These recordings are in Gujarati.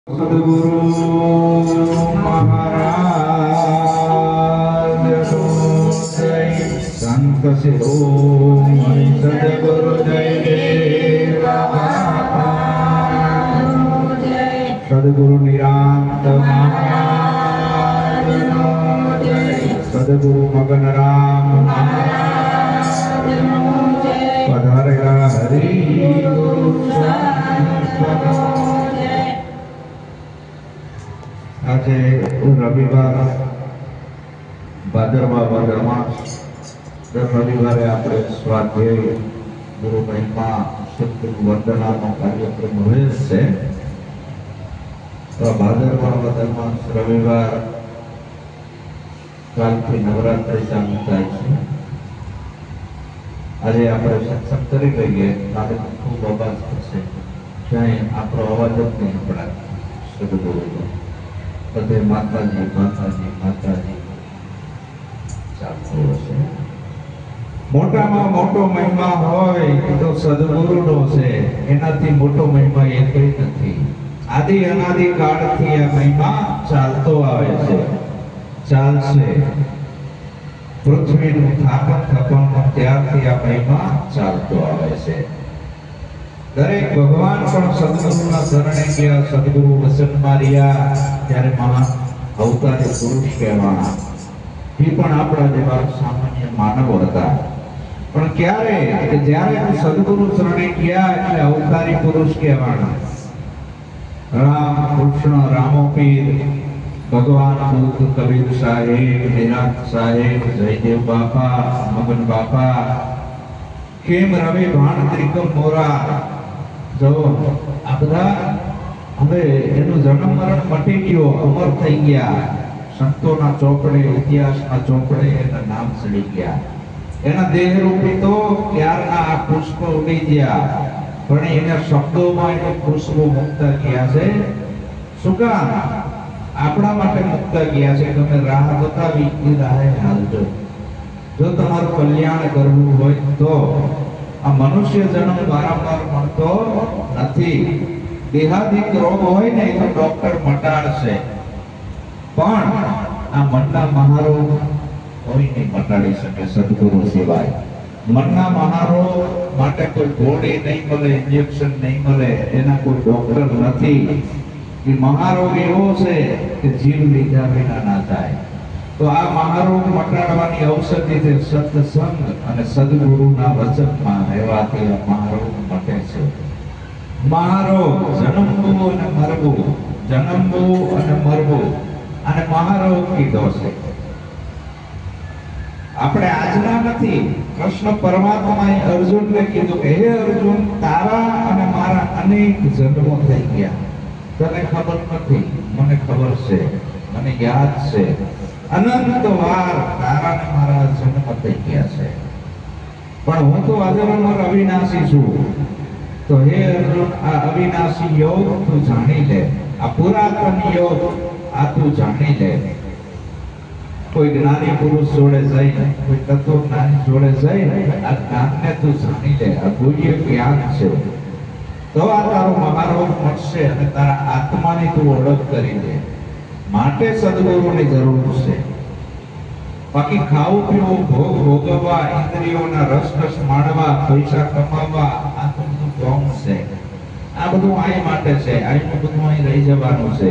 સદગુરુ મહારાજ સંત શિરોમણિ સદગુરુ જય સદગુરુ નિરાંત મહારાજ સદગુરુ મગન રામ પધારેલા હરિ ગુરુ આજે રવિવાર ભાદરવા માસ દર રવિવારે આપણે સ્વાધ્યાય ગુરુ મહિમા સદગુરુ વંદનાનો કાર્યક્રમ હોય છે. તો ભાદરવા માસ રવિવાર કાલથી નવરાત્રી ચાલુ થાય છે. આજે આપણે સત્સંગ કરી લઈએ. કાલે ખૂબ અવાજ થશે, ક્યાંય આપણો અવાજ જ નહીં સંભળાય. સદગુરુનો બધે માતાજી માતાજી માતાજી ચાલતું હશે. મોટામાં મોટો મહિમા હોય તો સદગુરુનો છે. એનાથી મોટો મહિમા એ કઈ નથી. આદિ અનાદિ કાળથી આ મહિમા ચાલતો આવે છે, ચાલશે. પૃથ્વીનું સ્થાપન થવાનું ત્યારથી આ મહિમા ચાલતો આવે છે. દરેક ભગવાન પણ સદગુરુના શરણે ગયા, સદગુરુ વચનમાં રહ્યા ત્યારે મહાન અવતારી પુરુષ કહેવાના. એ પણ આપણા જેવા સામાન્ય માનવ હતા. પણ ક્યારે કે જ્યારે સદગુરુ શરણે ગયા એટલે અવતારી પુરુષ કહેવાના. રામ કૃષ્ણ રામોપીર, ભગવાન બુદ્ધ, કબીર સાહેબ, નિરાંત સાહેબ, જયદેવ બાપા, મગન બાપા, કેમ રવિ ભાણ ત્રિકમ મોરા, જો આ બધા હવે એનું જન્મ મરણ મટી ગયો, અમર થઈ ગયા. સંતોના ચોપડે, ઇતિહાસના ચોપડે એના નામ ચડી ગયા. એના દેહ રૂપી તો ક્યારના આ પુષ્પ ઉડી ગયા, પણ એના શબ્દોમાં એ પુષ્પો મુકતા ગયા છે. શું કામ? આપણા માટે મુકતા ગયા છે. તમે રાહ બતાવી એ રાહે હાલજો. જો તમારું કલ્યાણ કરવું હોય તો આ મનુષ્ય જન્મ વારંવાર મળતો નથી. દેહાદિક રોગ હોય ને તો ડોક્ટર મટાડશે, પણ આ મનના મહારોગ કોઈ નહીં મટાડી શકે સદગુરુ સિવાય. મનના મહારોગ માટે કોઈ ગોળી નહીં મળે, ઇન્જેક્શન નહીં મળે, એના કોઈ ડોક્ટર નથી. એ મહારોગ એવો છે કે જીવ લીધા વિના ના થાય. તો આ મહારોગ મટાડવાની ઔષધિ છે સત્સંગ અને સદગુરુના વચનમાં રહેવાથી આ મહારોગ મટે છે. મહારોગ જન્મવું અને મરવું, જન્મવું અને મરવું, અને મહારોગ કીધો છે. આપણે આજના નથી. કૃષ્ણ પરમાત્માએ અર્જુનને કીધું કે હે અર્જુન, તારા અને મારા અનેક જન્મો થઈ ગયા. તને ખબર નથી, મને ખબર છે, મને યાદ છે. અનંત વાર તારા ને મારા જન્મ થઈ ગયા છે, પણ હું તો અજર અવિનાશી છું. તો હે અર્જુન, આ અવિનાશી યોગ તું જાણી લે. આ પુરાતન યોગ આ તું જાણી લે. કોઈ જ્ઞાની પુરુષ જોડે જઈને, કોઈ તત્વજ્ઞાની જોડે જઈને આ જ્ઞાનને તું જાણી લે. આ ગુહ્ય જ્ઞાન છે. તો આ તારો મહારોગ મળશે અને તારા આત્માની તું ઓળખ કરી લે. માટે સદગુરુની જરૂર છે. બાકી ખાવું પીવું, ભોગ ભોગવવા, ઇન્દ્રિયોના રસ માણવા, પૈસા કમાવા, આ તો બધું ગૌણ છે. આ બધું અહીં માટે છે. અહીંનું બધું અહીં રહી જવાનું છે.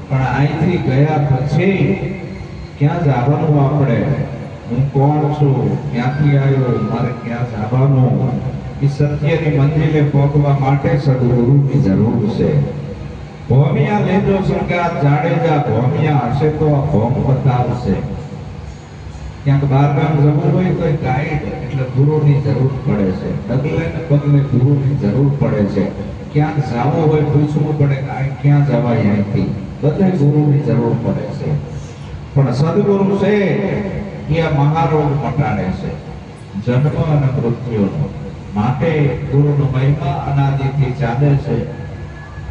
પણ અહીંથી ગયા પછી ક્યાં જવાનું? આપણે હું કોણ છું, ક્યાંથી આવ્યો, મારે ક્યાં જવાનું? એ સત્યની મંદિરે પહોંચવા માટે સદગુરુની જરૂર છે. ભોમિયા લેજો સંગાત જાડેજા, ભોમિયા હશે તો આ ભોમ બતાવશે. ક્યાંક બહાર ગામ જવું હોય તો ગાઈડ એટલે ગુરુની જરૂર પડે છે. ડગલે ને પગલે ગુરુની જરૂર પડે છે. ક્યાંક જવું હોય પૂછવું પડે કે ક્યાં જવાય અહીંથી, બધે ગુરુની જરૂર પડે છે. પણ સદગુરુ છે એ આ મહારોગ મટાડે છે, જન્મ અને મૃત્યુનો. માટે ગુરુનો મહિમા અનાદિથી ચાલે છે.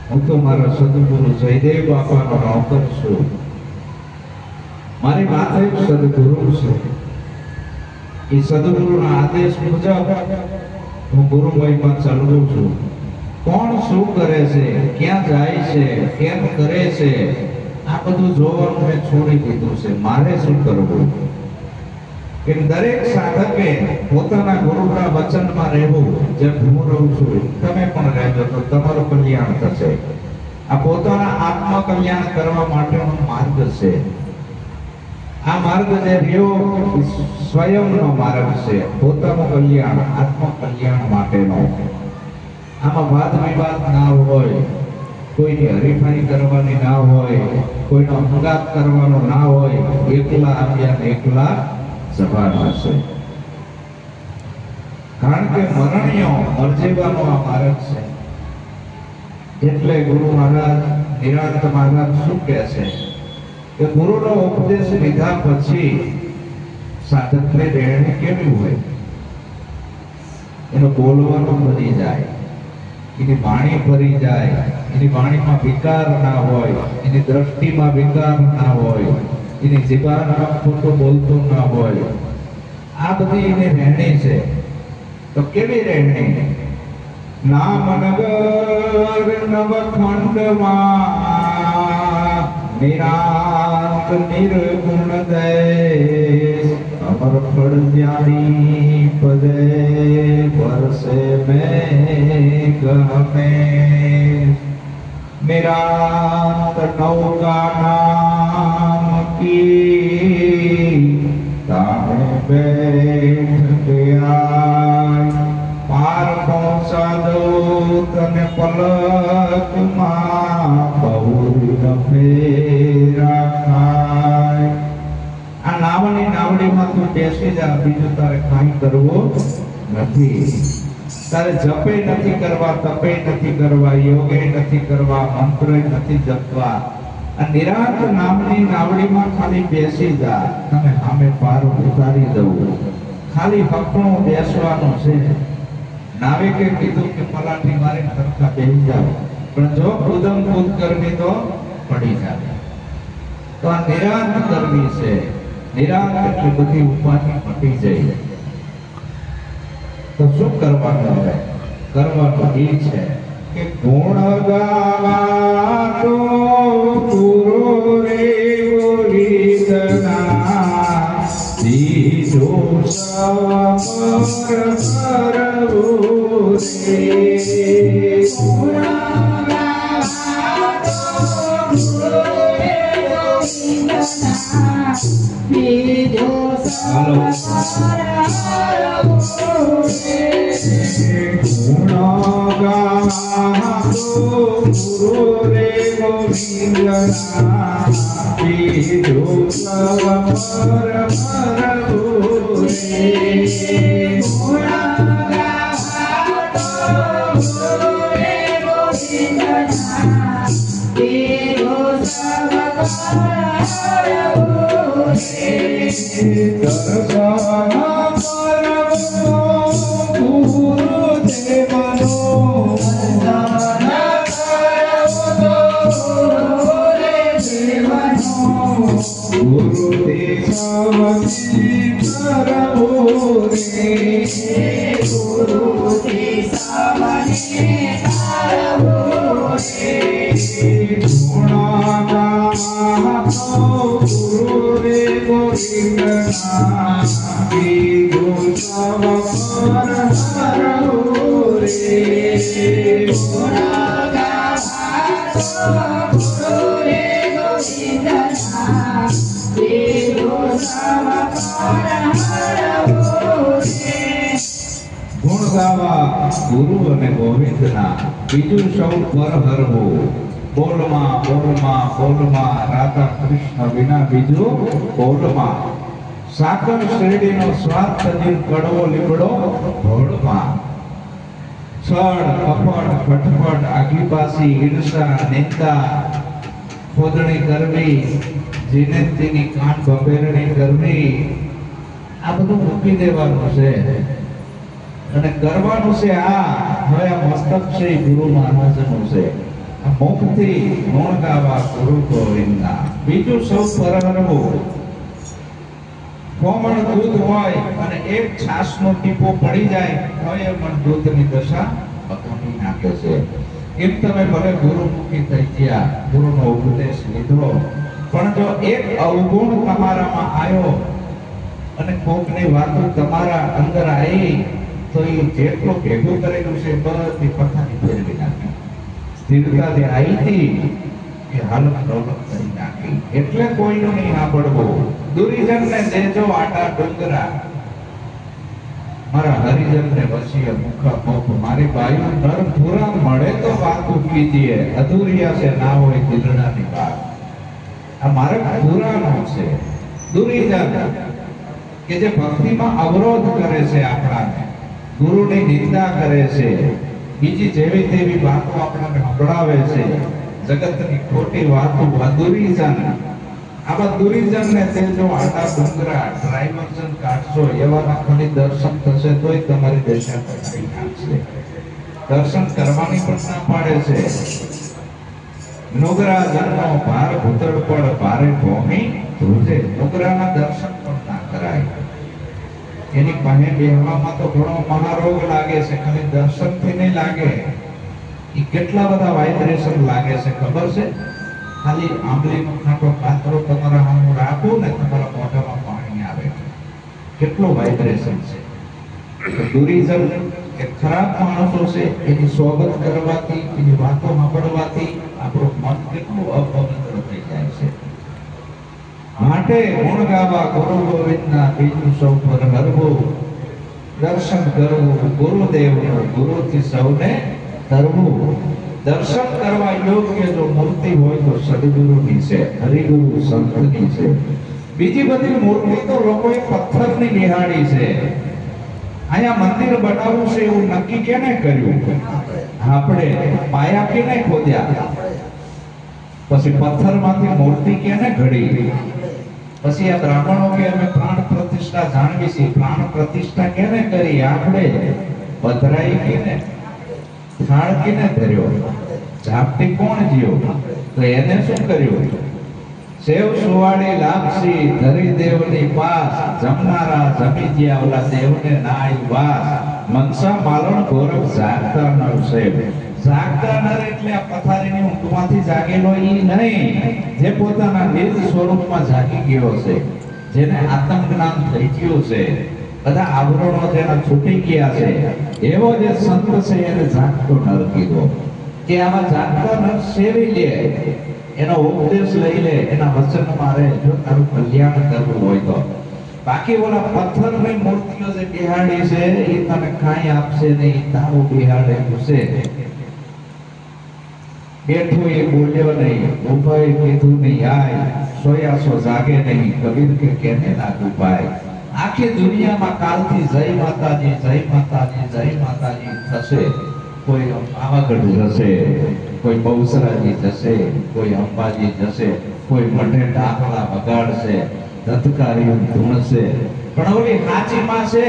હું તો મારા સદગુરુ જયદેવ બાપાનો નોકર છું. મારી માથે સદગુરુ છે. એ સદગુરુના આદેશ મુજબ હું ગુરુ મહિમા ચાલવું છું. કોણ શું કરે છે, ક્યાં જાય છે, કેમ કરે છે, આ બધું જોવાનું મેં છોડી દીધું છે. મારે શું કરવું? કે દરેક સાધકે પોતાના ગુરુના વચનમાં રહેવું. જેમ હું રહું છું, તમે પણ રહેજો તો તમારું કલ્યાણ થશે. આ પોતાના આત્મ કલ્યાણ કરવા માટેનો માર્ગ છે. આ માર્ગ જે રહ્યો સ્વયંનો માર્ગ છે, પોતાનું કલ્યાણ, આત્મ કલ્યાણ માટેનો. આમાં વાદ વિવાદ ના હોય, કોઈની હરીફાઈ કરવાની ના હોય, કોઈનો અંગાત કરવાનો ના હોય. એકલા આવ્યા ને એકલા જવાના છે. કારણ કે મરણિયો મરજીવાનો આ માર્ગ છે. એટલે ગુરુ મહારાજ, નિરાંત મહારાજ શું કહે છે કે ગુરુનો ઉપદેશ લીધા પછી સાધકની રહેણી કેવી હોય? એનો બોલવાનું બની જાય, એની વાણી ભરી જાય, એની વાણીમાં વિકાર ના હોય, એની દ્રષ્ટિમાં વિકાર ના હોય, એની જીભામાં ખોટું બોલતું ના હોય. આ બધી એની રહેણી છે. તો કેવી રહેણી? નામનગર નવખંડમાં નિરાંત નિર્ગુણ દેશ, અમર ફળ જ્ઞાની પદે વર્ષે મેં ગમે. નિરાંત નૌકા નામ કી તામે બેઠ ગયા, પાર પહોંચા દો તને પલકમાં, બહુરી ન ફેરા ખાય. આ નાવની નાવડીમાં તું બેસી જા, બીજું તારે કાંઈ કરવું નથી. તારે જપે નથી કરવા, તપે નથી કરવા, યોગે નથી કરવા, મંત્રે નથી જપવા. આ નિરાંત નામની નાવડીમાં ખાલી બેસી જા, તને સામે પાર ઉતારી દઉં. ખાલી હકનું બેસવાનું છે. નાવિકે કીધું કે પલાઠી મારીને સરખા બેસી જાવ, પણ જો કુદમ કૂદ કરવી તો પડી જાય. તો આ નિરાંત કરવી છે. નિરાંત એટલે બધી ઉપાધિ મટી જાય. તો શું કરવાનું? હવે કરવાનું એ છે કે ગુણ ગાવાનો ગુરુ રે બોલીદના, દીધો સવર કરવું રે. ગુણ ગાવાનો ગુરુ રે બોલીદના, દીધો સવર કરવું રે. ગુણ ગાવાનો ગુરુ રે ગોવિંદના, દીધો સવર કરવું રે. ગુણ ગાવાનો ગુરુ રે ગોવિંદના, દીધો સવર કરવું રે. ગુણ ગાવા ગુરુ અને ગોવિંદના, બીજું સૌ પર હરવું. બોલમાં બોલમાં બોલમાં રાધા કૃષ્ણ વિના બીજું બોલમાં. સાકર શેરડીનો સ્વાદ તજીર કડવો લીમડો ઢોળમાં. છળ કપટ ખટપટ આગીપાસી ઈર્ષા નિંદા ખોદણી કરવી, જીનેતીની કાન ભપેરણી કરવી, આ બધું મૂકી દેવાનું છે અને કરવાનું છે. આ હવે આ મસ્તક છે ગુરુ મહારાજનું છે. આ મુખથી ગુણ ગાવા ગુરુ ગોવિંદના, બીજું સૌ પરહરવું. કોમળ દૂધ હોય અને એક છાસનો ટીપો પડી જાય તો એ પણ દૂધની દશા બગડી નાખે છે. એમ તમે ભલે ગુરુમુખી થઈ ગયા, ગુરુનો ઉપદેશ લીધો, પણ જો એક અવગુણ તમારામાં આવ્યો અને કોકની વાતો તમારા અંદર આવી, તો એ જેટલું ભેગું કરેલું છે બધી પથારી ફેરવી નાખી. સ્થિરતા જે આવી હતી એ હાલત ડોલત કરી નાખી. એટલે કોઈનું નહીં સાંભળવું. દુર્જનને દેજો આટા ડુંગરા, મારા હરિજનને વસીએ મુખ મોખ. મારી બાયુ નર પૂરા મળે તો વાતું કીજીએ, અધૂરિયા છે ના હોય દિલડાની વાત. આ માર્ગ પૂરાનો છે. દુર્જન કે જે ભક્તિમાં અવરોધ કરે છે, આપણાને ગુરુની નિંદા કરે છે, બીજી જેવી તેવી વાતો આપણને સંભળાવે છે, જગતની ખોટી વાતો, દુર્જન. આવા દુર્જનને તેજો આટા ડુંગરા, ડ્રાઈવર્જન કાઢશો, એવાના ખાલી દર્શન થશે તોય તમારી દશા કરી નાખશે. દર્શન કરવાની પણ ના પાડે છે. નુગરા જન્મો ભાર ભૂતળ પડ, ભારે ભૂમિ ધ્રુજે. નુગરાના દર્શન પણ ના કરાય. એની પાસે બેહવામાં તો ઘણો મહારોગ લાગે છે, ખાલી દર્શનથી નહીં લાગે. એ કેટલા બધા વાઇબ્રેશન લાગે છે ખબર છે? ખાલી આંબલીનો ખાટો કાતરો તમારા સામે રાખો ને, તમારા મોઢામાં પાણી આવે. કેટલો વાઇબ્રેશન છે. દુર્જન એ ખરાબ માણસો છે, એની સોબત કરવાથી, એની વાતો સાંભળવાથી આપણું મન કેટલું અપવિત્ર થઈ જાય છે. માટે ગુણ ગાવા ગુરુ ગોવિંદના, બીજું સૌ પર હરવું. દર્શન કરવું ગુરુદેવનું, ગુરુથી સૌને તરવું. દર્શન કરવા યોગ્ય જો મૂર્તિ હોય તો સદગુરુની છે, હરિગુરુ સંતની છે. બીજી બધી મૂર્તિ તો લોકોએ પથ્થરની નિહાળી છે. અહીંયા મંદિર બનાવવું છે એવું નક્કી કેને કર્યું? આપણે પાયા કેને ખોદ્યા? પછી પથ્થરમાંથી મૂર્તિ કેને ઘડી? પછી આ બ્રાહ્મણો કે અમે પ્રાણ પ્રતિષ્ઠા જાણવી છે, પ્રાણ પ્રતિષ્ઠા કેને કરી? આપણે પધરાઈ કેને, થાળ કેને ધર્યો, ઝાપટી કોણ જીયો? તો એને શું કર્યું? સેવ સુવાડી લાપસી ધરી દેવની પાસ, જમનારા જમી જ્યા ઓલા દેવને નાઈ વાસ. મનસા માલણ ગોરખ જાગતા નર સેવ. જાગતા નર એટલે આ પથારીની ઊંઘમાંથી જાગેલો ઈ નહીં, જે પોતાના નિજ સ્વરૂપમાં જાગી ગયો છે, જેને આત્મ જ્ઞાન થઈ ગયું છે, બધા આવરણો જેના છૂટી ગયા છે, એવો જે સંત છે એને જાગતો નર કીધો. કે આમાં જાગતો નર સેવી લે, એનો ઉપદેશ લઈ લે, એના વચનમાં રહે, જો તારું કલ્યાણ કરવું હોય તો. બાકી ઓલા પથ્થરની મૂર્તિઓ જે બિહાડી છે એ તને કાંઈ આપશે નહીં, તારું બિહાડેલું છે. બેઠો એ બોલ્યો નહીં, ઉભાઈ કીધું નહીં આય, સોયા સો જાગે નહીં, કબીર કે કેને લાગુ પાય. આખી દુનિયામાં કાલથી જય માતાજી, જય માતાજી, જય માતાજી થશે. કોઈ પાવાગઢ જશે, કોઈ બહુસરાજી જશે, કોઈ અંબાજી જશે, કોઈ મઢે ડાકલા વગાડશે, ધતકારીઓ ધૂણશે. પણ ઓલી હાચી માં છે,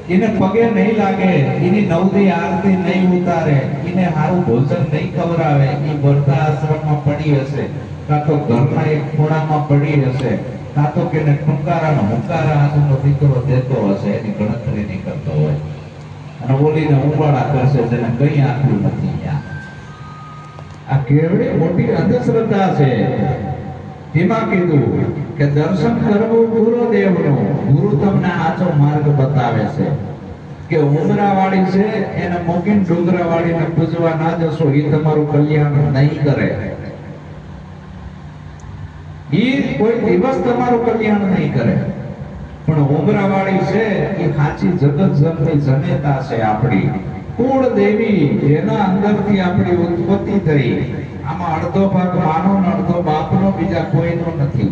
એને પગે નહીં લાગે, એની નવદી આરતી નહીં ઉતારે, એને સારું ભોજન નહીં ખવડાવે, એ વર્ધા આશ્રમમાં પડી હશે, કાં તો ઘરના એક ખૂણામાં પડી હશે, કાં તો કે ટુંકારાનો હુંકારા હાથનો દીકરો દેતો હશે, એની ગણતરી નહીં કરતો હોય. અને ઓલીને ઉપાડા કરશે જેને કઈ આપ્યું નથી. આ કેવડી મોટી અંધશ્રદ્ધા છે. એમાં કીધું કે દર્શન કરવું ગુરુદેવનું, ગુરુ તમને આચો માર્ગ બતાવે છે. કે ઉમરાવાળી છે એને મોગીન ડુંગરાવાળીને પૂજવા ના જશો, એ તમારું કલ્યાણ નહીં કરે. ઈ કોઈ દિવસ તમારું કલ્યાણ નહીં કરે. પણ ઉમરાવાળી છે એ સાચી જગત જનની જનેતા છે, આપણી કુળ દેવી, જેના અંદરથી આપણી ઉત્પત્તિ થઈ. આમાં અડધો ભાગ માનો ને અડધો બાપનો, બીજા કોઈનો નથી.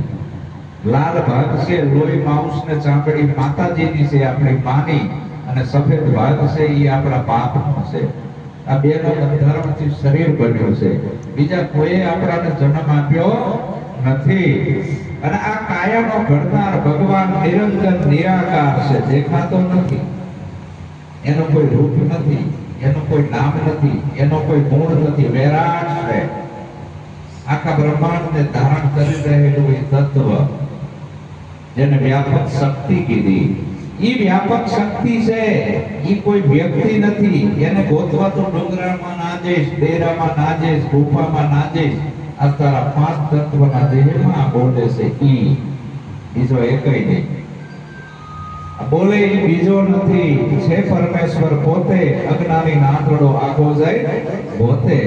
લાલ ભાગ છે લોહી માઉસ ને ચામડી માતાજીની છે, આપણી માની, અને સફેદ ભાગ છે એ આપણા બાપનો છે. આ બેનો બંધારણથી શરીર બન્યું છે, બીજા કોઈ આપણાને જન્મ આપ્યો નથી. અને આ કાયાનો ઘડનાર ભગવાન નિરંજન નિરાકાર છે, દેખાતો નથી. એનો કોઈ રૂપ નથી, એનું કોઈ નામ નથી, એનો કોઈ ગુણ નથી, વિરાટ છે. આખા બ્રહ્માંડને ધારણ કરી રહેલું એ તત્વ, જેને વ્યાપક શક્તિ કીધી, ઈ વ્યાપક શક્તિ છે, ઈ કોઈ વ્યક્તિ નથી. એને ગોતવા તો ડુંગરામાં ના જઈશ, ડેરામાં ના જઈશ, ગુફામાં ના જઈશ. આ તારા પાંચ તત્વના દેહમાં બોલે છે ઈ, બીજો એકય નહીં. બોલે ઈ બીજો નથી, છે પરમેશ્વર પોતે. અજ્ઞાની નાથડો આગો જાય પોતે.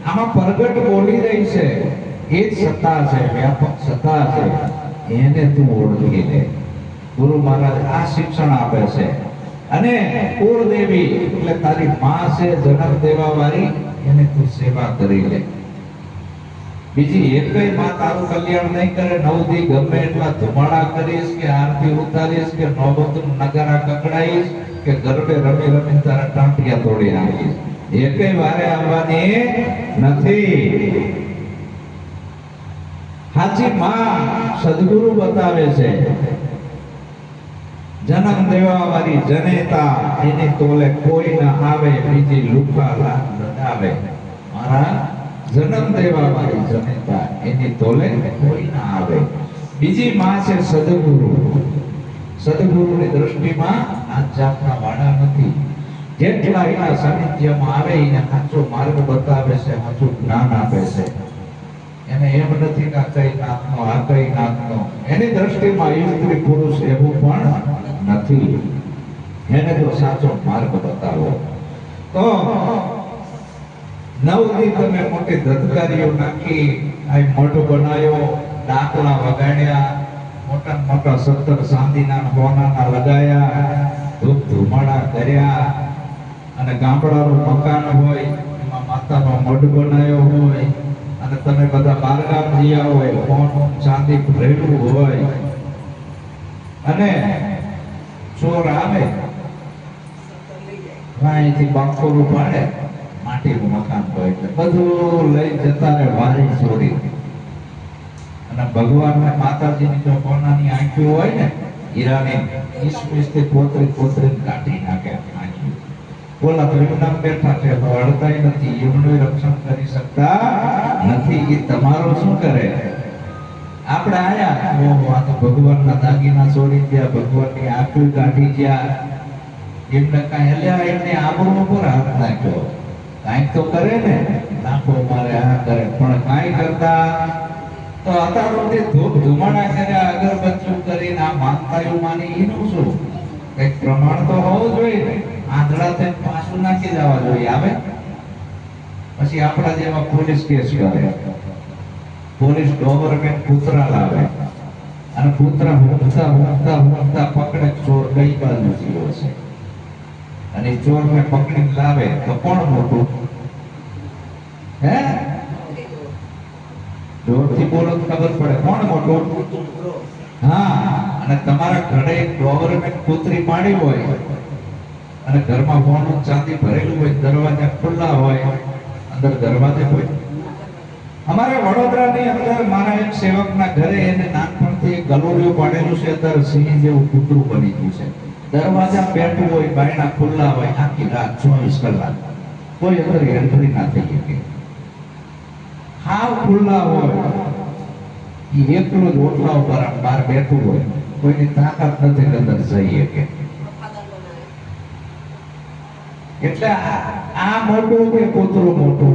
આમાં પ્રગટ બોલી રહી છે, એ જ સત્તા છે, વ્યાપક સત્તા છે. એને તું ઓળખી લે. ગુરુ મહારાજ આ શિક્ષણ આપે છે. અને કુળદેવી એટલે તારી માં છે, જન્મ દેવા વાળી, એને તું સેવા કરી લે. બીજી એકય માં તારું કલ્યાણ નહીં કરે. 9 દી ગમે એટલા ધુમાડા કરીશ કે આરતી ઉતારીશ કે નોબતનું નગારા કકડાઈશ કે ગરબે રમી રમી તારા ટાંટિયા તોડી નાખીશ, એકય વારે આવવાની નથી. હાજી માં સદગુરુ બતાવે છે. જન્મ દેવા વાળી જનેતા, એની તોલે કોઈ ના આવે. બીજી લુખા લાખ લડાવે. મારા જન્મ દેવા વાળી જનેતા, એની તોલે કોઈ ના આવે. બીજી માં છે સદગુરુ. સદગુરુની દ્રષ્ટિમાં આ જાતના વાળા નથી. જેટલા એના સાનિધ્યમાં આવે એને સાચો માર્ગ બતાવે છે, સાચું જ્ઞાન આપે છે. એને એમ નથી કે કઈ નાથનો આ કઈ નાથનો. એની દ્રષ્ટિમાં સ્ત્રી પુરુષ એવું પણ નથી. એને તો સાચો માર્ગ બતાવો. તો 9 દી તમે મોટી ધતકારીઓ નાખી, આ મોઢું બનાવ્યો, ડાકલા વગાડ્યા, મોટા મોટા 17 ચાંદીના સોનાના લગાયા, ધૂપ ધુમાડા કર્યા, અને ગામડાનું મકાન હોય એમાં માતાનો મઢ બનાવ્યો હોય, અને તમે બધા બારગામ જીયા હોય, સોનું ચાંદી ભરેલું હોય, અને ચોર આવે અહીંથી બાંકોરું પાડે, માટીનું મકાન હોય એટલે બધું લઈ જતા રહે વારી ચોરી. અને ભગવાન ને માતાજીની જો કોનાની આંખીઓ હોય ને, હીરાની, ઈસમીસથી કોતરી કાઢી નાખે આંખી. બોલા તો એમના બેઠા છે તો અડતાય નથી, એમનું રક્ષણ કરી શકતા નથી. એ તમારું શું કરે? આપણે આયા આ તો ભગવાનના દાગીના ચોરી ગયા, ભગવાનની આંખી કાઢી ગયા, એમને કાંઈ હલ્યા, એમને આબરૂ ઉપર હાથ નાખ્યો. કાંઈક તો કરે ને, નાખો મારે આ કરે, પણ કાંઈ કરતા તો અત્યારે ધૂપ ધુમાડા કર્યા, અગરબત્તીઓ કરીને આ માનતાઓ માની, એનું શું? કઈક પ્રમાણ તો હોવું જોઈએ ને. આંધળા થઈને પાછું નાખી જવા જોઈએ. આવે પછી આપણા જેવા પોલીસ કેસ કરે, પોલીસ ગવર્મેન્ટ કૂતરા લાવે, અને કૂતરા હુંકતા પકડે ચોર કઈ બાજુ જીવો છે, અને ચોરને પકડીને લાવે તો કોણ મોટું? હે, જોરથી બોલો ખબર પડે કોણ મોટું. હા, અને તમારા ઘરે ગવર્મેન્ટ કૂતરી પાડી હોય, અને ઘરમાં સોનું ચાંદી ભરેલું હોય, દરવાજા ખુલ્લા હોય, અંદર દરવાજે હોય. અમારે વડોદરાની અંદર મારા એક સેવકના ઘરે એને નાનપણથી ગલોડિયું પાડેલું છે, અત્યારે સિંહ જેવું કૂતરું બની ગયું છે. દરવાજા બેઠું હોય, બાયણા ખુલ્લા હોય, આખી રાત 24 કલાક કોઈ અંદર એન્ટ્રી ના થઈ શકે. હાવ ખુલ્લા હોય, એ એકલું જ ઓટલા ઉપર બહાર બેઠું હોય, કોઈની તાકાત નથી અંદર જઈ શકે. એટલે આ મોટું કે કૂતરું મોટું?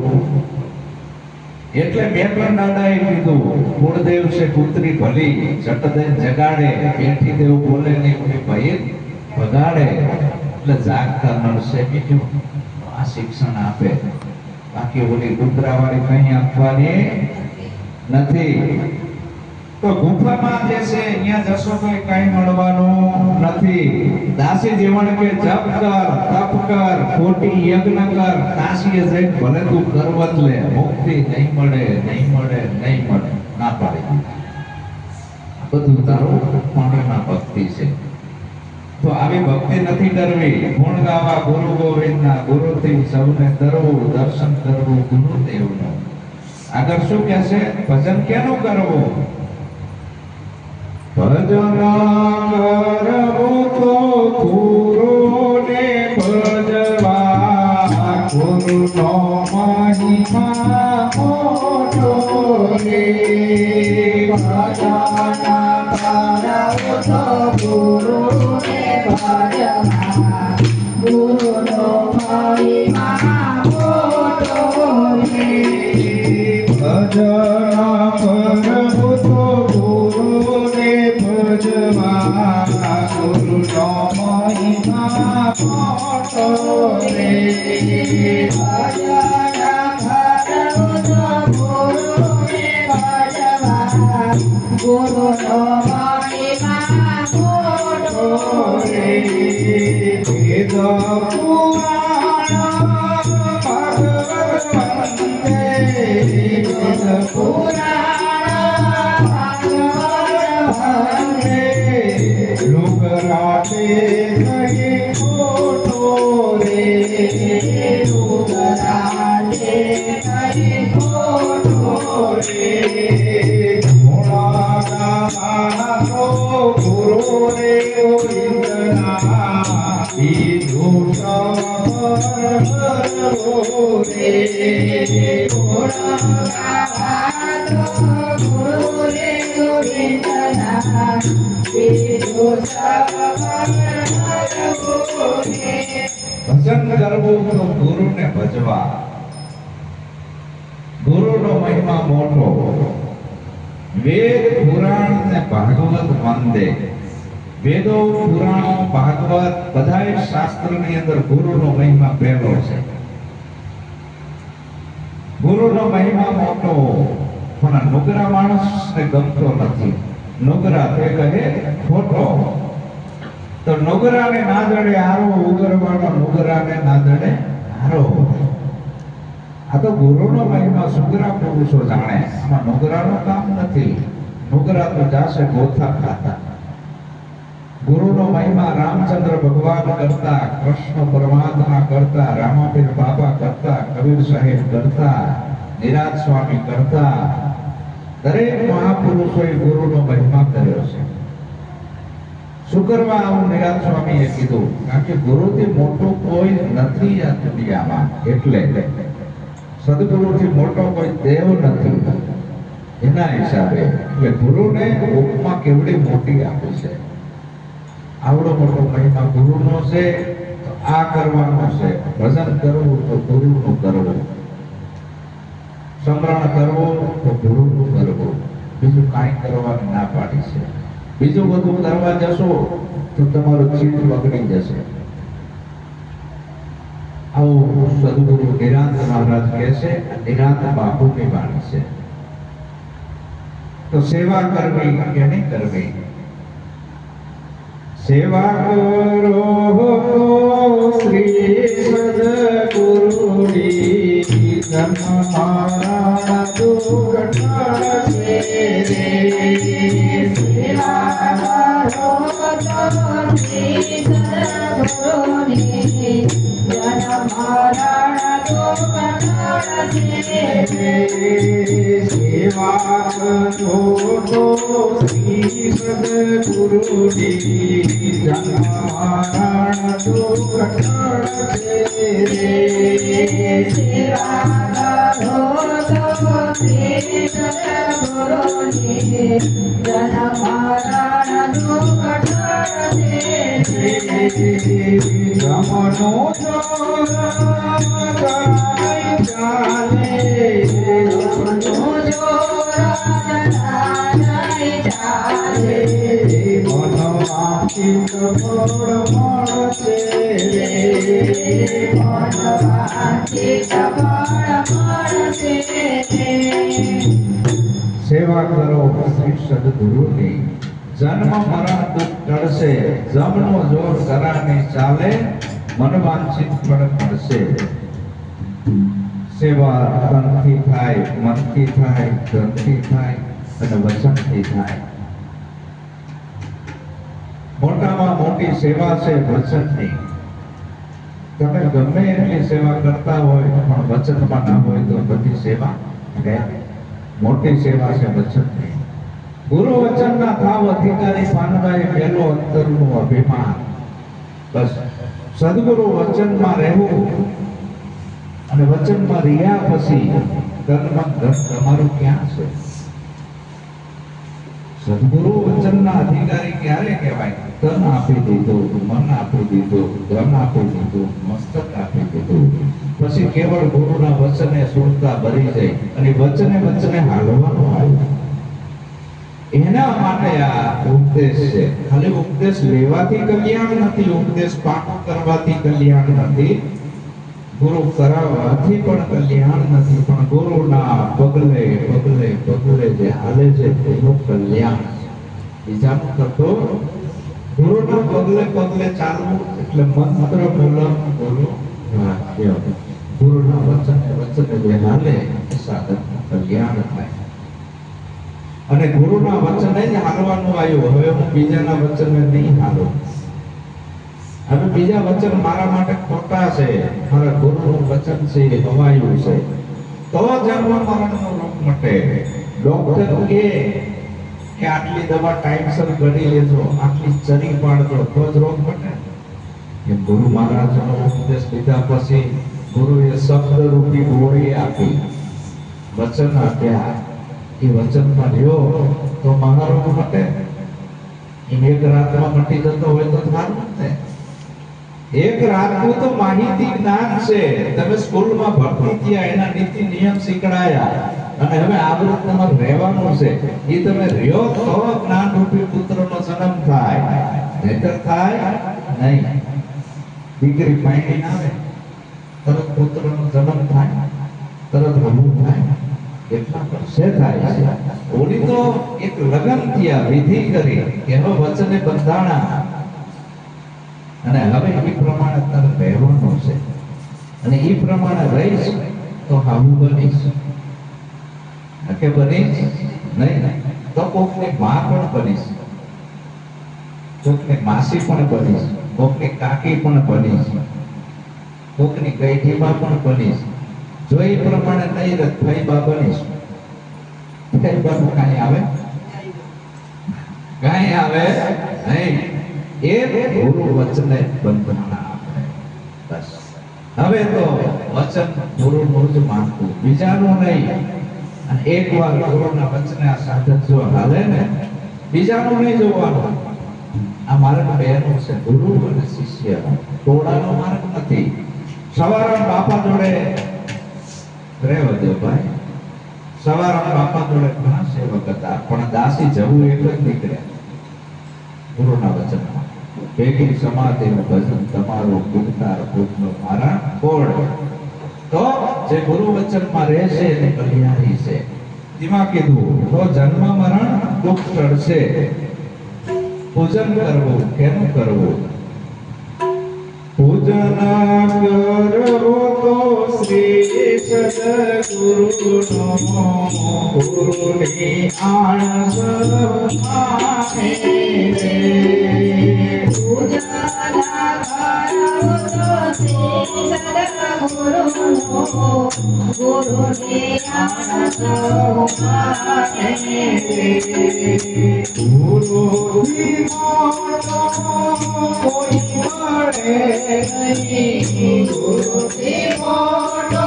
એટલે મેં પણ દાદાએ કીધું, કુળદેવ છે કૂતરી ભલી, જટદેવ જગાડે, બેઠી દેવ બોલે નહીં, ભાઈ ભગાડે. એટલે જાગતા નરસે બીજું આ શિક્ષણ આપે. બાકી ઓલી કૂતરાવાળી કઈ આપવાની નથી. તો ગુફામાં જે છે અહીંયા જશો તો કઈ મળવાનું નથી. દાસી જીવન કે જપ કર, તપ કર, ખોટી યજ્ઞ કર, કાશીએ જઈને ભલે તું કરવત લે, મુક્તિ નહીં મળે, નહીં મળે, નહીં મળે, ના પાડી. બધું તારું પાણીમાં ભક્તિ છે. તો આવી ભક્તિ નથી કરવી. ગુણ ગાવા ગુરુ ગોવિંદના, ગુરુથી સૌને તરવું, દર્શન કરવું ગુરુદેવનું. આગળ શું કહે છે? ભજન કેનું કરવું? ભજન કરવું તો ગુરુને ભજવા, ગુરુનો મહિમા મોટો રે. ભજન કરવું તો ગુરુને કરવું તો ગુરુને ભજવા ગુરુનો મહિમા મોટો રે ગુરુનો મહિમા મોટો રે વેદ પુરાણ ભગવત વંદે વેદ પુરાણ ભગવત વંદે લોક રાતે કહે ખોટો રે લોક રાતે કહે ખોટો રે ગુરુ રે ગોવિંદના બીજું ભજન કરવું તો ગુરુને ભજવા ગુરુનો મહિમા મોટો વેદ પુરાણ ને ભાગવત વંદે વેદો પુરાણો ભાગવત બધાય શાસ્ત્રની અંદર ગુરુનો મહિમા પહેલો છે ગુરુનો મહિમા મોટો પણ નુગરા માણસને ગમતો નથી નુગરા તે કહે ખોટો તો નુગરાને ના જડે આરો ઉગરવાનો નુગરાને ના જડે આરો આ તો ગુરુનો મહિમા સુગરા પુરુષો જાણે આમાં નુગરાનું કામ નથી નુગરા તો જાશે ગોથા ખાતા ગુરુનો મહિમા રામચંદ્ર ભગવાન કરતા કૃષ્ણ પરમાત્મા કરતા રામાપીર બાબા કરતા કબીર સાહેબ કરતા નિરાજ સ્વામી કરતા દરેક મહાપુરુષોએ ગુરુનો મહિમા કર્યો છે શું કરવા આવું નિરાજ સ્વામીએ કીધું કારણ કે ગુરુથી મોટો કોઈ નથી આ દુનિયામાં એટલે સદગુરુથી મોટો કોઈ દેવ નથી એના હિસાબે એટલે ગુરુને ઉપમા કેવડી મોટી આપી છે આવડો મોટો મહિમા ગુરુનો છે તો આ કરવાનો છે ભજન કરવું તો ગુરુનું કરવું સમરણ કરવું તો ગુરુનું કરવું બીજું કાંઈ કરવાની ના પાડી છે બીજું બધું કરવા જશો તો તમારું ચિત્ત બગડી જશે આવું સદગુરુ નિરાંત મહારાજ કહે છે નિરાંત બાપુની વાણી છે તો સેવા કરવી કે નહીં કરવી સેવા કરો શ્રી સદગુરુની જન્મ મારા દુઃખ ટાળશે રે સેવા કરો શ્રી સદગુરુની જન્મ મારા દુઃખ ટાળશે સેવા કરો શ્રી સદગુરુની જન્મ મારા દુઃખ ટાળશે સેવા કરો શ્રી સદગુરુની જન્મ મારા દુઃખ ટાળશે રમનો ચાલે સેવા કરો શ્રી સદગુરુની જન્મ મરણ દુઃખ ટળશે જમનો જોર કરાને ચાલે મન વાંછિત ફળ મળશે સેવા તનથી થાય મનથી થાય ધનથી થાય અને વચનથી થાય મોટામાં મોટી સેવા છે વચનની તમે ગમે એટલી સેવા કરતા હોય પણ વચનમાં ના હોય તો બધી સેવા મોટી સેવા છે વચનની ગુરુ વચનના થાવ અધિકારી પાનભાઈ પહેલો અંતરનું અભિમાન બસ સદગુરુ વચનમાં રહેવું અને વચનમાં રહ્યા પછી તનમાં ધન તમારું ક્યાં છે સદગુરુ વચનના અધિકારી ક્યારે કહેવાય તન આપી દીધું મન આપી દીધું ધન આપી દીધું મસ્તક આપી દીધું પછી કેવળ ગુરુના વચને સુરતા ભરી જાય અને વચને વચને હાલવાનું આવ્યું. એના માટે આ ઉપદેશ છે. ખાલી ઉપદેશ લેવાથી કલ્યાણ નથી, ઉપદેશ પાકો કરવાથી કલ્યાણ નથી, ગુરુ કરાવવાથી પણ કલ્યાણ નથી, પણ ગુરુના પગલે પગલે પગલે જે હાલે છે તેનું કલ્યાણ છે. બીજાનું કરતો ગુરુના પગલે પગલે ચાલવું એટલે મંત્ર મૂલમ ગુરુ વાક્ય. ગુરુના વચને વચને જે હાલે એ સાધકનું કલ્યાણ થાય. અને ગુરુના વચને જ હાલવાનું આવ્યું. હવે હું બીજાના વચને નહીં હાલું. હવે બીજા વચન મારા માટે ખોટા છે, મારા ગુરુનું વચન છે એ હવાયું છે, તો જન્મ મરણનો રોગ મટે. ડોક્ટર કહે કે આટલી દવા ટાઈમસર ગળી લેજો, આટલી ચરી પાડજો તો જ રોગ મટે. એ ગુરુ મહારાજનો ઉપદેશ લીધા પછી ગુરુએ શબ્દ રૂપી ગોળી આપી, વચન આપ્યા. એ વચનમાં રહ્યો તો મહારોગ મટે. એમ એક રાતમાં મટી જતો હોય તો સારું ને. એક રાતનું તો માહિતી જ્ઞાન છે. તમે સ્કૂલમાં ભણતી ત્યાં એના નીતિ નિયમ શીખડાયા અને હવે આ બધું તમારે રહેવાનું છે. એ તમે રહ્યો તો જ્ઞાન રૂપી પુત્રનો જન્મ થાય, નહીતર થાય નહીં. દીકરી પાણી આવે તરત પુત્રનો જન્મ થાય, તરત હમું થાય. એટલા વર્ષે થાય છે. ઓલી તો એક લગન થયા, વિધિ કરી, એનો વચને બંધાણા અને હવે એ પ્રમાણે તારે રહેવાનું છે. અને એ પ્રમાણે રહીશ તો હાવું બનીશ, કે બનીશ નહીં તો કોકની માં પણ બનીશ, કોકની માસી પણ બનીશ, કોકની કાકી પણ બનીશ, કોકની ગઈઠીમાં પણ બનીશ. જો એ પ્રમાણે નહીં રથ ભાઈ બા બનીશ. કઈ બાબુ કાંઈ આવે, કાંઈ આવે નહીં. એ ગુરુ વચને બંધના આપણે બસ. હવે તો વચન ગુરુનું જ માનવું, બીજાનું નહીં. અને એકવાર ગુરુના વચને આ સાધક જો હાલે ને, બીજાનું નહીં જોવાનું. આ માર્ગ બેનો છે, ગુરુ અને શિષ્ય, ટોળાનો માર્ગ નથી. સવારે બાપા જોડે રહેવા દો ભાઈ. સવારે બાપા જોડે ઘણા સેવક હતા, પણ દાસી જવું એટલે જ નીકળ્યા ગુરુના વચનમાં. ભેગી સમાધિનું ભજન તમારું ગુણકાર ભૂતનો મારા કોડ. તો જે ગુરુ વચનમાં રહેશે એને કલ્યાણી છે. તેમાં કીધું તો જન્મ મરણ દુઃખ ટળશે. પૂજન કરવું, કેનું કરવું? પૂજન કરવો તો શ્રી સદગુરુનો, ગુરુની આણ સર્વમાને રે. પૂજન કરો તો શ્રી સદગુરુનો, ગુરુની આણ સર્વમાને રે. ગુરુથી મોટો કોઈ મળે નહીં, ગુરુથી મોટો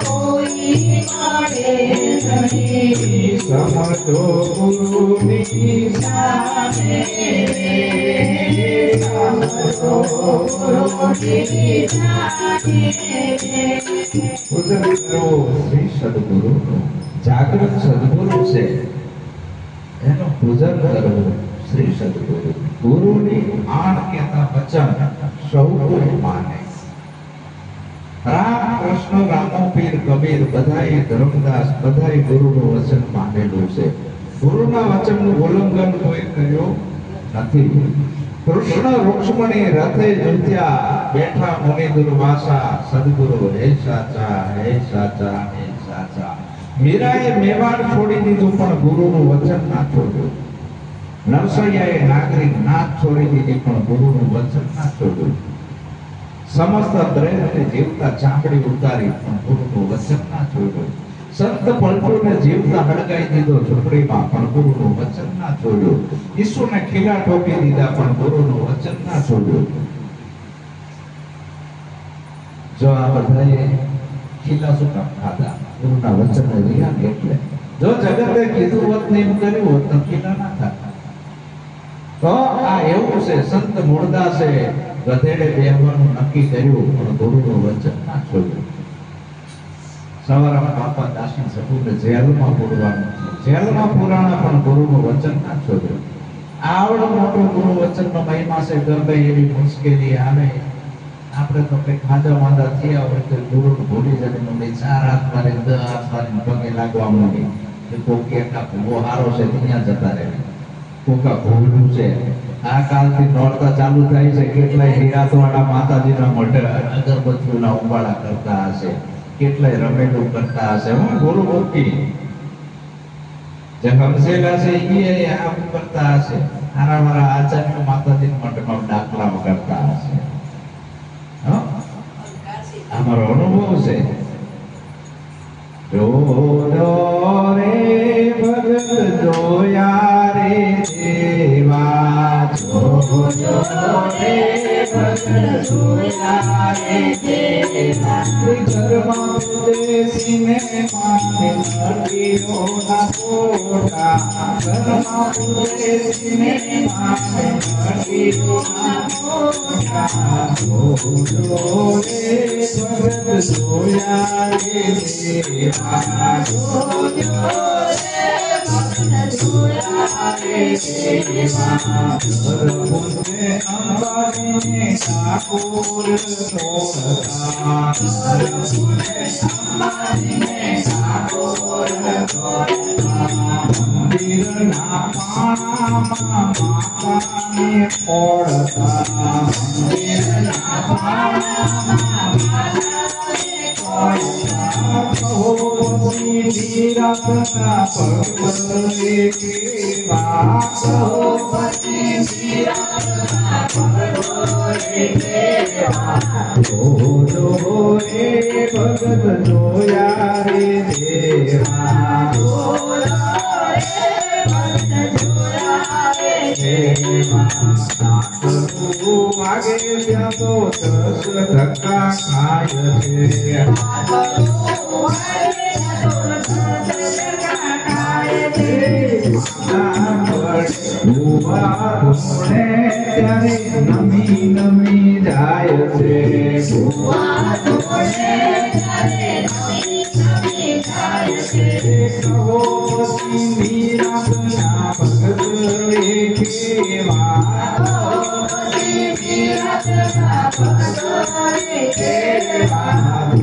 કોઈ મળે નહીં. સમજો ગુરુની સામે રે, સમજો ગુરુની સામે રે. પૂજન કરો શ્રી સદગુરુનું. જાગૃત સદગુરુ છે એનું પૂજન કરવું શ્રી સદગુરુ. ગુરુની આણ કહેતા વચન સૌ કોઈ માને. રામ કૃષ્ણ રામો પીર કબીર બધાએ ધર્મદાસ બધાએ ગુરુનું વચન માનેલું છે. ગુરુના વચનનું ઉલ્લંઘન કોઈ કર્યો નથી. કૃષ્ણ રૂક્ષ્મણી રથે જુત્યા, બેઠા મુનિ દુર્વાસા, સદગુરુ હે સાચા હે સાચા હે સાચા. મીરાએ મેવાડ છોડી દીધું પણ ગુરુનું વચન ના છોડ્યું. નરસૈયાએ નાગરિક નાથ છોડી દીધી પણ ગુરુનું વચન ના છોડ્યું. સમસ્ત દ્રવ્યને જીવતા ચામડી ઉતારી પણ ગુરુનું વચન ના છોડ્યું. સંત પંથોને જીવતા હળગાઈ દીધો ઝૂંપડીમાં પણ ગુરુનું વચન ના છોડ્યું. ઈસુને ખીલા ઠોકી દીધા પણ ગુરુનું વચન ના છોડ્યું. જો આ બધાએ ખીલા શું કામ ખાધા? ગુરુના વચનને રહ્યા એટલે. જો જગતે કીધું હોત ને એમ કર્યું હોત તો ખીલા ના થતા. તો આ એવું છે, સંત મૂળદાસે ગધેડે બેહવાનું નક્કી કર્યું પણ ગુરુનું વચન ના છોડ્યું. સવારમાં બાપા દાસી સપૂરને જેલમાં પૂરવાનું છે. જેલમાં પુરાણા પણ ગુરુનું વચન ના છોડે. આવડો મોટો ગુરુ વચનનો મહિમા છે. ગમે એવી મુશ્કેલી આવે, આપણે તો કઈ ખાધા માંદા થયા હોય તો ગુરુ ભૂલી જતી મમ્મી 4 હાથ મારે 10 હાથ મારી પગે લાગવા માંડી. કોઈ એકા ભૂવો હારો છે ત્યાં જતા રહે, કોકા ભૂલું છે. આ કાલથી નોરતા ચાલુ થાય છે. કેટલાય હિરાતવાળા માતાજીના મઢે અગરબત્તીઓના ઉંબાળા કરતા હશે, કેટલાય રમેલું કરતા હશે. હું ગુરુ ભક્તિ જે સમજેલા છે એ આમ કરતા હશે. હારા મારા આચાર્ય માતાજીના મઢમાં દાખલા કરતા હશે. અમારો અનુભવ છે. જો રે ભગત જોયા રે દેવા, જો રે ભગત જોયા રે દેવા, ઘરમાં દેશીને માને નદીઓના કોટા, ઘરમાં દેશીને માને નદીઓના કોટા, જો રે ભગત જોયા રે દેવા, જો રે ભગત જોયા રે દેવા, ધર્મને અંબાને ઠાકોર તોડતા, ધર્મને અંબાને ઠાકોર તોડતા, મંદિરના પાણામાં માતાને ઓળતા, મંદિરના પાણામાં માતાને ઓળતા, કહો ધીરજના પગલે કેવા, કહો ધીરજના પગલે કેવા, જો રે ભગત જોયા રે દેવા, જો રે ભગત જોયા રે દેવા, વાગે ત્યાં તો 10 ધક્કા ખાય છે, ત્યારે નમી નમી જાય છે, કહો પછી મીરાના ભગત કેવા,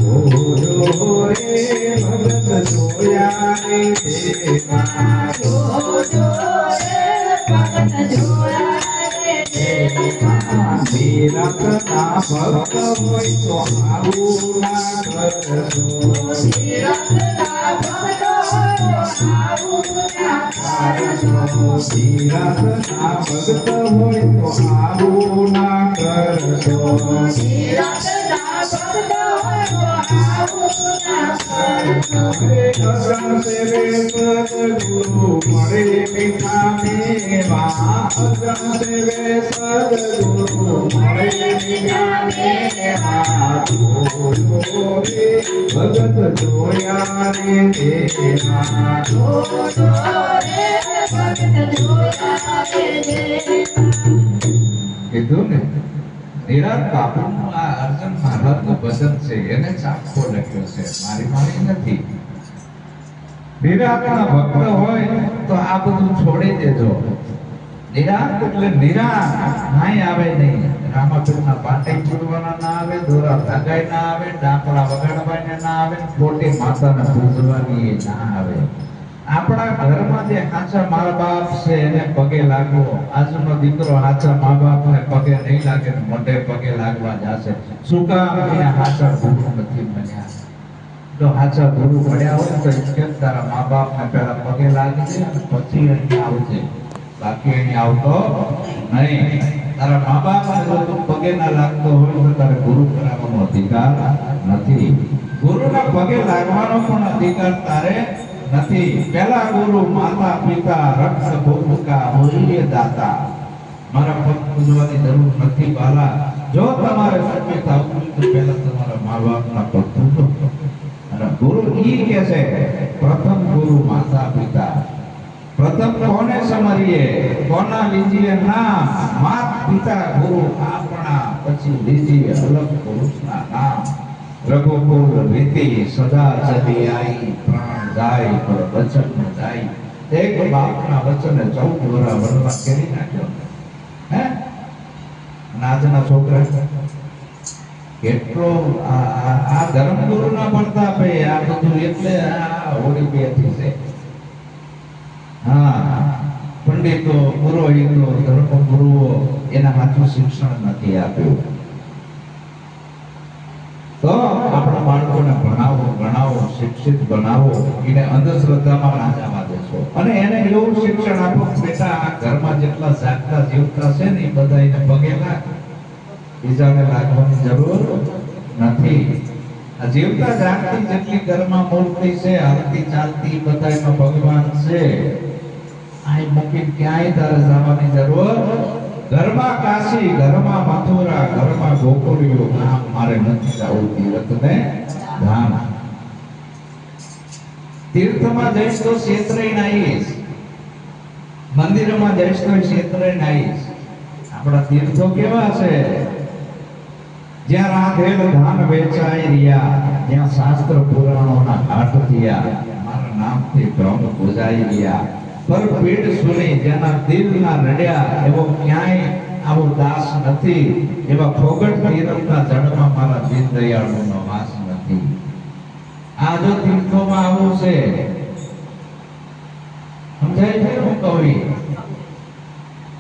જો રે ભગત જોયા રે દેવા, જો રે ભગત જોયા રે દેવા, મીરાના ભક્ત હોય તો આવું ના કરજો, મીરાના ભક્ત હોય તો આવું ના કરજો, મીરાના ભક્ત હોય તો આવું ના કરજો, મીરાના ભક્ત હોય તો આવું ના કરજો, અગ્રણ સેવે સદગુરુ મળે મીઠા મેવા, અગ્રણ સેવે સદગુરુ મળે મીઠા મેવા, જો રે ભગત જોયા રે દેવા, જો રે ભગત જોયા રે દેવા. કીધું ને, નિરાત બાપુનું આ અર્જુન મહારાજનું ભજન છે, એને ચાખો લખ્યો છે, મારી નથી. નિરાતના ભક્ત હોય તો આ બધું છોડી દેજો. નિરાત એટલે નિરાત નાઈ આવે નહીં. રામાપીરના પાટે પૂરવાના ના આવે, દોરા લગાઈ ના આવે, ડાકડા વગાડવાને ના આવે, ખોટી માતાને પૂજવાની ના આવે. આપણા ઘરમાં જે હાચા મા બાપ છે એને પગે લાગવો. આજનો દીકરો હાચા મા બાપને પગે નહીં લાગે, મોઢે પગે લાગવા જશે. શું કામ? અહીંયા હાચા ગુરુ નથી મળ્યા. જો હાચા ગુરુ મળ્યા હોય તો કેમ તારા મા બાપને પહેલા પગે લાગજે અને પછી અહીંયા આવજે, બાકી અહીંયા આવતો નહીં. તારા મા બાપને જો તું પગે ના લાગતો હોય તો તારે ગુરુ કરાવવાનો અધિકાર નથી. ગુરુના પગે લાગવાનો પણ અધિકાર તારે નથી. પહેલા ગુરુ માતા પિતા રક્ષ ભૂમિકા હોય દાતા. મારા પગ પૂજવાની જરૂર નથી બાલા. જો તમારે સત્ય થવું તો પહેલા તમારા મા બાપના પગ પૂજો. અને ગુરુ ઈ કે છે પ્રથમ ગુરુ માતા પિતા. પ્રથમ કોને સમરીએ, કોના લીજીએ નામ? માત પિતા ગુરુ આપણા, પછી લીજીએ અલગ પુરુષના નામ. રઘુકુલ રીતિ સદા ચલી આઈ, પ્રાણ જાય પર વચન ન જાય. એક બાપના વચને 14 વર્ષ વનવાસ કરી નાખ્યો. હે આજના છોકરા કેટલો આ ધર્મગુરુના પ્રતાપે આ બધું, એટલે આ હોળી બેઠી છે. હા, પંડિતો, પુરોહિતો, ધર્મગુરુઓ એના હાથું શિક્ષણ નથી આપ્યું. તો આપણા બાળકોને ભણાવો, ગણાવો, શિક્ષિત બનાવો, એને અંધશ્રદ્ધામાં ના જવા દેશો. અને એને એવું શિક્ષણ આપો, બેટા આ ઘરમાં જેટલા જાગતા જીવતા છે ને એ બધા એને પગે લાગ, બીજાને લાગવાની જરૂર નથી. આ જીવતા જાગતી જેટલી ઘરમાં મૂર્તિ છે, હાલતી ચાલતી, બધામાં ભગવાન છે. આ મૂકી ક્યાંય તારે જવાની જરૂર. ઘરમાં કાશી, ઘરમાં મથુરા, ઘરમાં ગોકુળિયો, ગામ મારે નથી જવું તીર્થને ધામ. તીર્થમાં જઈશ તો ક્ષેત્રે નાઈશ, મંદિરમાં જઈશ તો ક્ષેત્રે નાઈશ. આપણા તીર્થો કેવા છે? જ્યાં રાધેલ ધાન વેચાઈ રહ્યા, જ્યાં શાસ્ત્ર પુરાણોના હાટ થયા, મારા નામથી બ્રહ્મ પૂજાઈ રહ્યા. પર પીડ સુની જેના દિલના રડ્યા, એવો ક્યાંય આવો દાસ નથી. એવા ફોગટ તીર્થના જળમાં મારા દીનદયાળુનો વાસ નથી. આ જો તીર્થોમાં આવું છે, સમજાય છે? હું કહું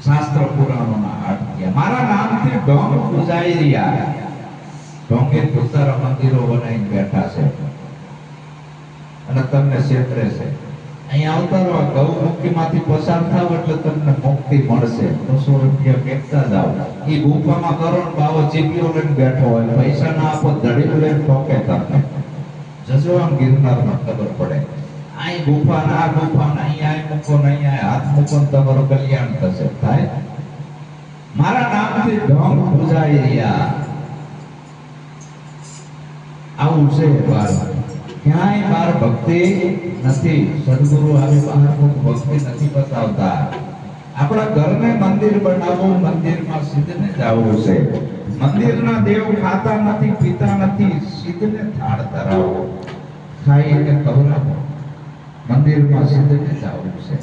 શાસ્ત્ર પુરાણોના હાટ થયા, મારા નામથી બ્રહ્મ પૂજાઈ રહ્યા. ઢોંગે પોતાના મંદિરો બનાવીને બેઠા છે અને તમને છેતરે છે. અહીંયા આવતા રહો, ગૌમુખીમાંથી પસાર થાવ એટલે તમને મુક્તિ મળશે. 200 રૂપિયા ફેંકતા જાવ. એ ગુફામાં કરોડ બાવો ચીપીઓ લઈને બેઠો હોય, પૈસા ના આપો ધડીલું લઈને ઠોકે તમને. જજો આમ ગિરનારમાં ખબર પડે. અહીં ગુફાના આ ગુફાના અહીંયા મૂકો ને અહીંયા હાથ મૂકો ને તમારું કલ્યાણ થશે. થાય મારા નામથી ઢોંગ પૂજાઈ રહ્યા. આવું છે બાર, ક્યાંય બાર ભક્તિ નથી. સદગુરુ આવે બહાર ભક્તિ નથી બતાવતા. આપણા ઘરને મંદિર બનાવવું, મંદિરમાં સિદ્ધને જવું છે. મંદિરના દેવ ખાતા નથી, પીતા નથી, સિદ્ધને થાળ ધરાવો, ખાઈને ખવડાવો. મંદિરમાં સિદ્ધને જવું છે.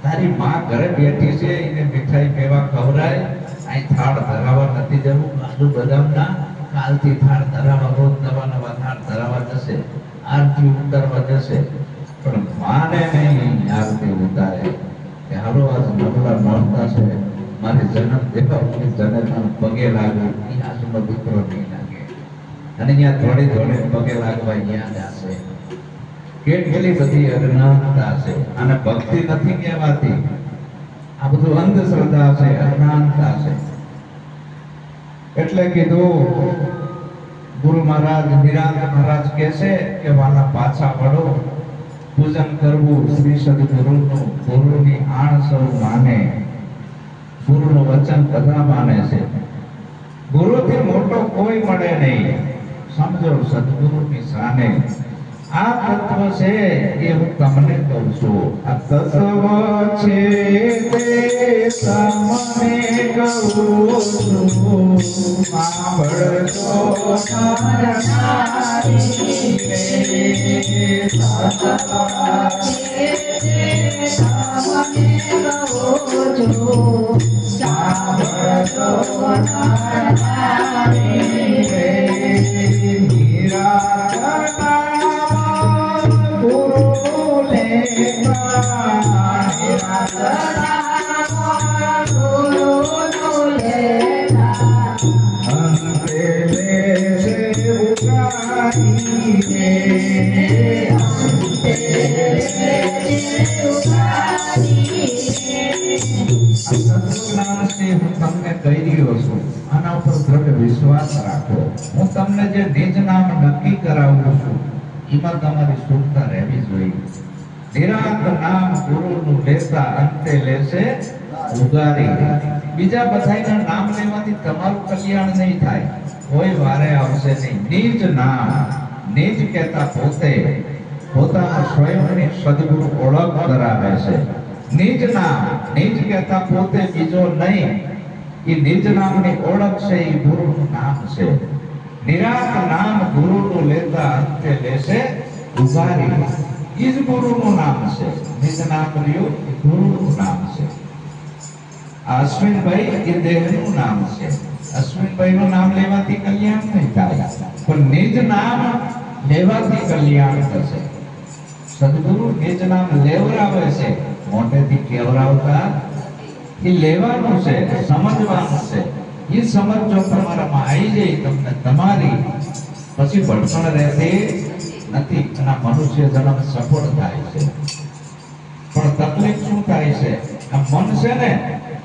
તારી માં ઘરે બેઠી છે, એને મીઠાઈ મેવા ખવડાય, અહીં થાળ ધરાવવા નથી જવું. કાજુ બદામના કાલથી થાળ ધરાવવા, રોજ નવા થાળ ધરાવવા જશે, આરતી ઉતારવા જશે. પણ માને નહીં આરતી ઉતારે કે હાલો આજ નવલા નોરતા છે, મારી જન્મ દેવા જનકના પગે લાગવું, એ આજનો દીકરો નહીં લાગે. અને ત્યાં થોડી થોડી પગે લાગવા ત્યાં જશે. કેટલી બધી અજ્ઞાનતા છે. અને ભક્તિ નથી કહેવાતી, આ બધું અંધશ્રદ્ધા છે, અજ્ઞાનતા છે. એટલે કીધું ગુરુ મહારાજ, નિરાંત મહારાજ કહે છે કે વાલા પાછા વળો, પૂજન કરવું શ્રી સદગુરુનું. ગુરુની આણ સૌ માને, ગુરુનું વચન બધા માને છે. ગુરુથી મોટો કોઈ મળે નહીં. સમજો સદગુરુની શાને. આ તત્વ છે એ હું તમને કહું છું. આ તત્વ છે તે તમને કહું છું. સાંભળજો નરનારી રે. તત્વ છે તે તમને કહું છું. સાંભળજો નરનારી રે. આના ઉપર દ્રઢ વિશ્વાસ રાખો. હું તમને જે નિજ નામ નક્કી કરાવું છું, એમાં તમારી શુદ્ધતા રહેવી જોઈએ. નિરાંત નામ ગુરુનું લેતા અંતે લેશે ઉગારી. બીજા બધાના નામ લેવાથી તમારું કલ્યાણ નહીં થાય, કોઈ વારે આવશે નહીં. નિજ નામ, નિજ કહેતા પોતે પોતાના સ્વયંની સદગુરુ ઓળખ કરાવે છે. નિજ નામ, નિજ કહેતા પોતે બીજો નહીં. એ નિજ નામની ઓળખ છે, એ ગુરુનું નામ છે. નિરાત નામ ગુરુનું લેતા અંતે લેશે ઉભારી. ઈ જ ગુરુનું નામ છે. નિજ નામ લ્યો એ ગુરુનું નામ છે. આ અશ્વિનભાઈ એ દેહનું નામ છે. અશ્વિનભાઈનું નામ લેવાથી કલ્યાણ નહીં થાય, પણ નિજ નામ લેવાથી કલ્યાણ થશે. સદગુરુ નિજ નામ લેવરાવે છે, મોઢેથી કેવરાવતા. એ લેવાનું છે, સમજવાનું છે. એ સમજ જો તમારામાં આવી જાય તમને તમારી, પછી ભટકણ રહેતી નથી અને આ મનુષ્ય જન્મ સફળ થાય છે. પણ તકલીફ શું થાય છે? આ મન છે ને